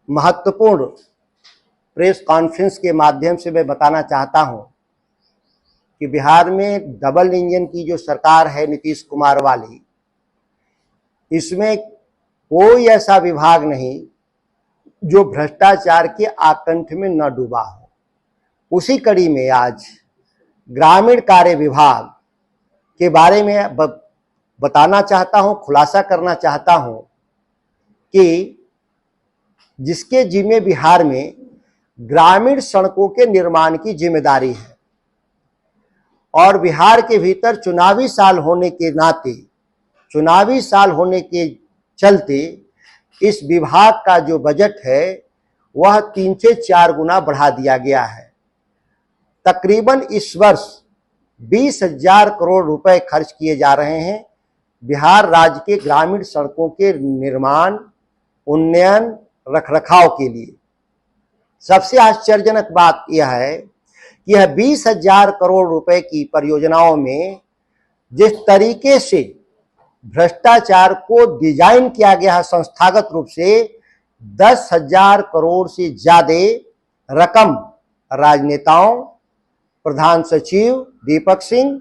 महत्वपूर्ण press conference के माध्यम से मैं बताना चाहता हूं कि बिहार में डबल इंजन की जो सरकार है नीतीश कुमार वाली, इसमें कोई ऐसा विभाग नहीं जो भ्रष्टाचार के आकंठ में न डूबा हो। उसी कड़ी में आज ग्रामीण कार्य विभाग के बारे में बताना चाहता हूं, खुलासा करना चाहता हूं कि जिसके जिम्मे बिहार में ग्रामीण सड़कों के निर्माण की जिम्मेदारी है और बिहार के भीतर चुनावी साल होने के नाते, चुनावी साल होने के चलते इस विभाग का जो बजट है वह 3 से 4 गुना बढ़ा दिया गया है। तकरीबन इस वर्ष 20,000 करोड़ रुपए खर्च किए जा रहे हैं बिहार राज्य के ग्रामीण सड़कों के निर्माण, उन्नयन, रखरखाव के लिए। सबसे आश्चर्यजनक बात यह है कि यह 20,000 करोड़ रुपए की परियोजनाओं में जिस तरीके से भ्रष्टाचार को डिजाइन किया गया है संस्थागत रूप से, 10,000 करोड़ से ज्यादा रकम राजनेताओं, प्रधान सचिव दीपक सिंह,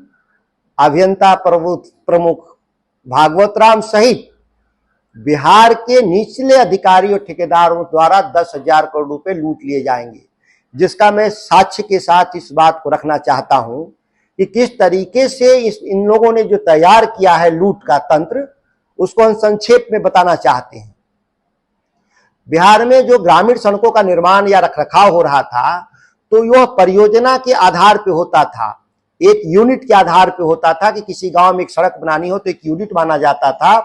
अभियंता प्रमुख भागवत राम सहित बिहार के निचले अधिकारियों और ठेकेदारों द्वारा 10,000 करोड़ रुपए लूट लिए जाएंगे, जिसका मैं साक्ष्य के साथ इस बात को रखना चाहता हूं कि किस तरीके से इन लोगों ने जो तैयार किया है लूट का तंत्र, उसको हम संक्षेप में बताना चाहते हैं। बिहार में जो ग्रामीण सड़कों का निर्माण या रखरखाव हो रहा था, तो यह परियोजना के आधार पे होता था, एक यूनिट के आधार पे होता था कि किसी गांव में एक सड़क बनानी हो तो एक यूनिट माना जाता था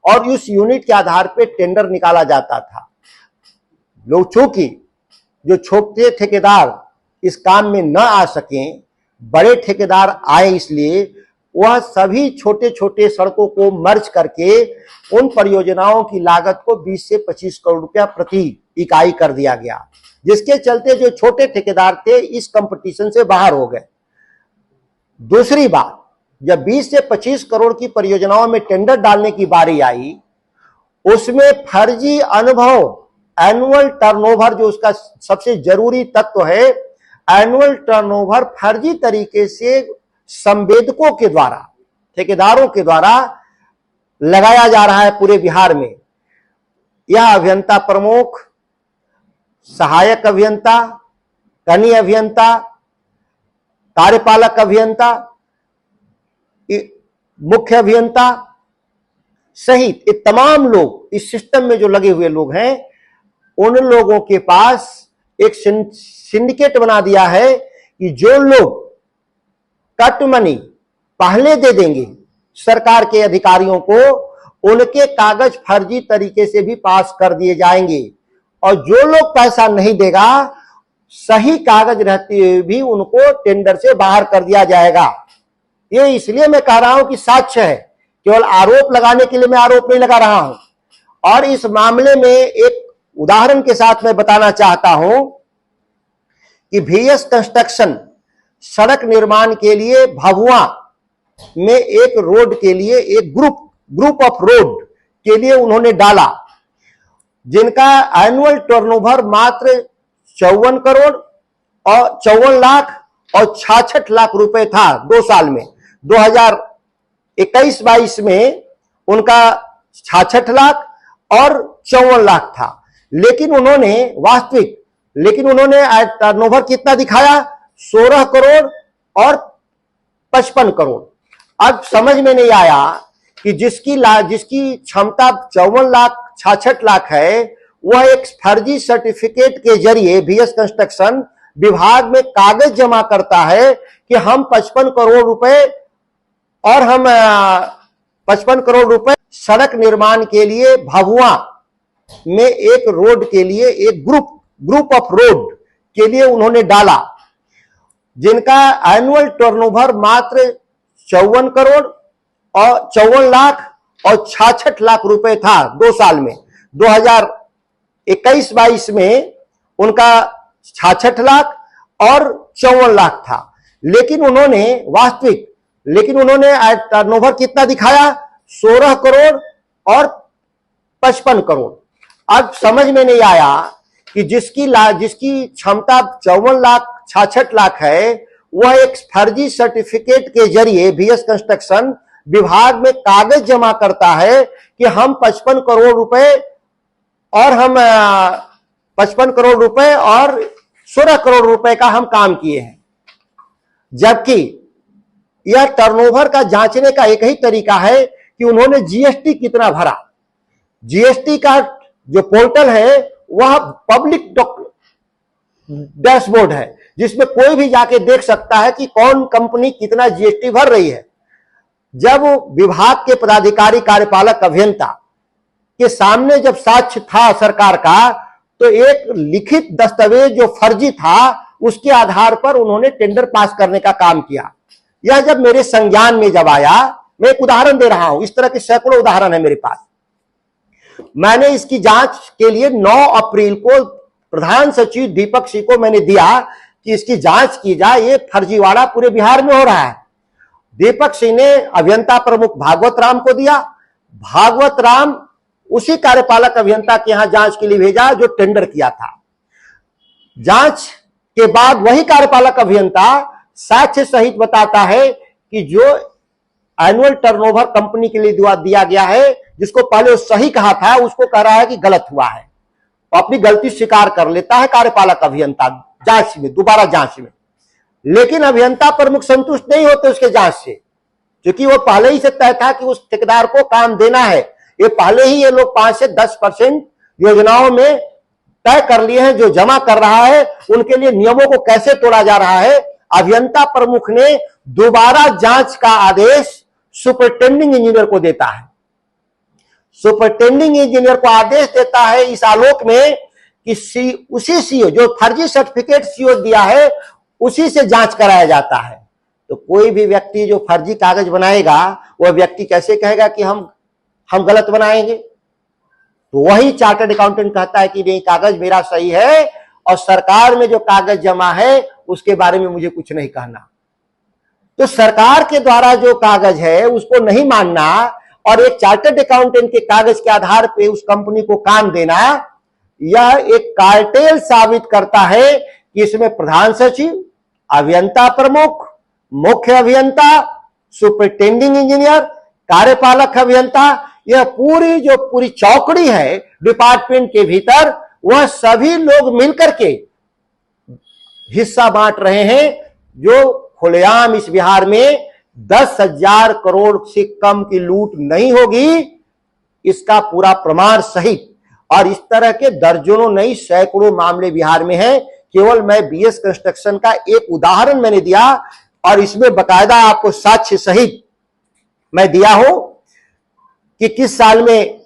और उस यूनिट के आधार पे टेंडर निकाला जाता था। लोग चूंकि जो छोटे ठेकेदार इस काम में न आ सकें, बड़े ठेकेदार आए, इसलिए वह सभी छोटे छोटे सड़कों को मर्ज करके उन परियोजनाओं की लागत को 20 से 25 करोड़ रुपया प्रति इकाई कर दिया गया, जिसके चलते जो छोटे ठेकेदार थे इस कंपटीशन से बाहर हो गए। दूसरी बात, जब 20 से 25 करोड़ की परियोजनाओं में टेंडर डालने की बारी आई, उसमें फर्जी अनुभव, एनुअल टर्नओवर जो उसका सबसे जरूरी तत्व है, एनुअल टर्नओवर फर्जी तरीके से संवेदकों के द्वारा, ठेकेदारों के द्वारा लगाया जा रहा है पूरे बिहार में। यह अभियंता प्रमुख, सहायक अभियंता, कनीय अभियंता, कार्यपालक अभियंता, मुख्य अभियंता सहित ये तमाम लोग इस सिस्टम में जो लगे हुए लोग हैं, उन लोगों के पास एक सिंडिकेट बना दिया है कि जो लोग कट मनी पहले दे देंगे सरकार के अधिकारियों को, उनके कागज फर्जी तरीके से भी पास कर दिए जाएंगे और जो लोग पैसा नहीं देगा, सही कागज रहते हुए भी उनको टेंडर से बाहर कर दिया जाएगा। ये इसलिए मैं कह रहा हूं कि साक्ष्य है, केवल आरोप लगाने के लिए मैं आरोप नहीं लगा रहा हूं। और इस मामले में एक उदाहरण के साथ मैं बताना चाहता हूं कि VS कंस्ट्रक्शन सड़क निर्माण के लिए भभुआ में एक रोड के लिए एक ग्रुप ऑफ रोड के लिए उन्होंने डाला, जिनका एनुअल टर्नओवर मात्र 54 करोड़ और 54 लाख और 66 लाख रुपए था 2 साल में। 2021-22 में उनका 66 लाख और 54 लाख था, लेकिन उन्होंने टर्नओवर कितना दिखाया? 16 करोड़ और 55 करोड़। अब समझ में नहीं आया कि जिसकी क्षमता 54 लाख 66 लाख है, वह एक फर्जी सर्टिफिकेट के जरिए VS कंस्ट्रक्शन विभाग में कागज जमा करता है कि हम 55 करोड़ रुपए और हम 55 करोड़ रुपए सड़क निर्माण के लिए भभुआ में एक रोड के लिए एक ग्रुप ऑफ रोड के लिए उन्होंने डाला, जिनका एनुअल टर्नओवर मात्र 54 करोड़ और 54 लाख और 66 लाख रुपए था 2 साल में। 2021-22 में उनका 66 लाख और 54 लाख था, लेकिन उन्होंने टर्नओवर कितना दिखाया? 16 करोड़ और 55 करोड़। अब समझ में नहीं आया कि जिसकी क्षमता 54,66,00,000 है, वह एक फर्जी सर्टिफिकेट के जरिए बीएस कंस्ट्रक्शन विभाग में कागज जमा करता है कि हम 55 करोड़ रुपए और 16 करोड़ रुपए का हम काम किए हैं। जबकि यह टर्नओवर का जांचने का एक ही तरीका है कि उन्होंने जीएसटी कितना भरा। जीएसटी का जो पोर्टल है वह पब्लिक डैशबोर्ड है, जिसमें कोई भी जाके देख सकता है कि कौन कंपनी कितना जीएसटी भर रही है। जब विभाग के पदाधिकारी कार्यपालक अभियंता के सामने जब साक्ष्य था सरकार का, तो एक लिखित दस्तावेज जो फर्जी था उसके आधार पर उन्होंने टेंडर पास करने का काम किया। यह जब मेरे संज्ञान में जब आया, मैं एक उदाहरण दे रहा हूं, इस तरह के सैकड़ों उदाहरण है मेरे पास। मैंने इसकी जांच के लिए 9 अप्रैल को प्रधान सचिव दीपक सिंह को मैंने दिया कि इसकी जांच की जाए, ये फर्जीवाड़ा पूरे बिहार में हो रहा है। दीपक सिंह ने अभियंता प्रमुख भागवत राम को दिया। भागवत राम उसी कार्यपालक अभियंता के यहां जांच के लिए भेजा जो टेंडर किया था। जांच के बाद वही कार्यपालक अभियंता साक्ष्य सहित बताता है कि जो एनुअल टर्नओवर कंपनी के लिए दिया गया है, जिसको पहले सही कहा था, उसको कह रहा है कि गलत हुआ है। अपनी गलती स्वीकार कर लेता है कार्यपालक अभियंता जांच में, दोबारा जांच में। लेकिन अभियंता प्रमुख संतुष्ट नहीं होते उसके जांच से, क्योंकि वो पहले ही से तय था कि उस ठेकेदार को काम देना है। ये पहले ही ये लोग 5 से 10% योजनाओं में तय कर लिए हैं। जो जमा कर रहा है उनके लिए नियमों को कैसे तोड़ा जा रहा है। अभियंता प्रमुख ने दोबारा जांच का आदेश सुपरिटेंडिंग इंजीनियर को देता है। सुपरिटेंडिंग इंजीनियर को आदेश देता है इस आलोक में कि उसी सीओ जो फर्जी सर्टिफिकेट सीओ दिया है उसी से जांच कराया जाता है। तो कोई भी व्यक्ति जो फर्जी कागज बनाएगा, वह व्यक्ति कैसे कहेगा कि हम गलत बनाएंगे। तो वही चार्टर्ड अकाउंटेंट कहता है कि नहीं, कागज मेरा सही है और सरकार में जो कागज जमा है उसके बारे में मुझे कुछ नहीं कहना। तो सरकार के द्वारा जो कागज है उसको नहीं मानना और एक चार्टर्ड अकाउंटेंट के कागज के आधार पे उस कंपनी को काम देना, यह एक कार्टेल साबित करता है कि इसमें प्रधान सचिव, अभियंता प्रमुख, मुख्य अभियंता, सुपरिटेंडिंग इंजीनियर, कार्यपालक अभियंता, यह पूरी चौकड़ी है डिपार्टमेंट के भीतर, वह सभी लोग मिलकर के हिस्सा बांट रहे हैं। जो खुलेआम इस बिहार में 10,000 करोड़ से कम की लूट नहीं होगी, इसका पूरा प्रमाण सहित। और इस तरह के दर्जनों नहीं सैकड़ों मामले बिहार में हैं। केवल मैं बीएस कंस्ट्रक्शन का एक उदाहरण मैंने दिया और इसमें बकायदा आपको साक्ष्य सहित मैं दिया हूं कि किस साल में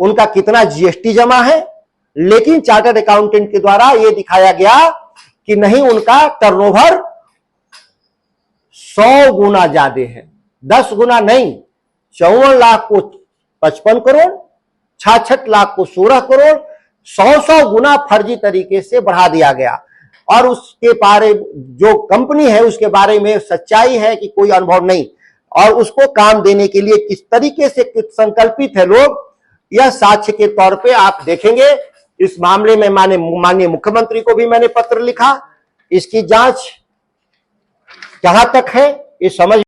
उनका कितना जीएसटी जमा है। लेकिन चार्टर्ड अकाउंटेंट के द्वारा यह दिखाया गया कि नहीं, उनका टर्नओवर 100 गुना ज्यादा है, 10 गुना नहीं। 54 लाख को 55 करोड़, 66 लाख को 16 करोड़, 100 गुना फर्जी तरीके से बढ़ा दिया गया। और उसके बारे जो कंपनी है उसके बारे में सच्चाई है कि कोई अनुभव नहीं, और उसको काम देने के लिए किस तरीके से संकल्पित है लोग, यह साक्ष्य के तौर पे आप देखेंगे। इस मामले में माननीय मुख्यमंत्री को भी मैंने पत्र लिखा। इसकी जांच कहां तक है ये समझ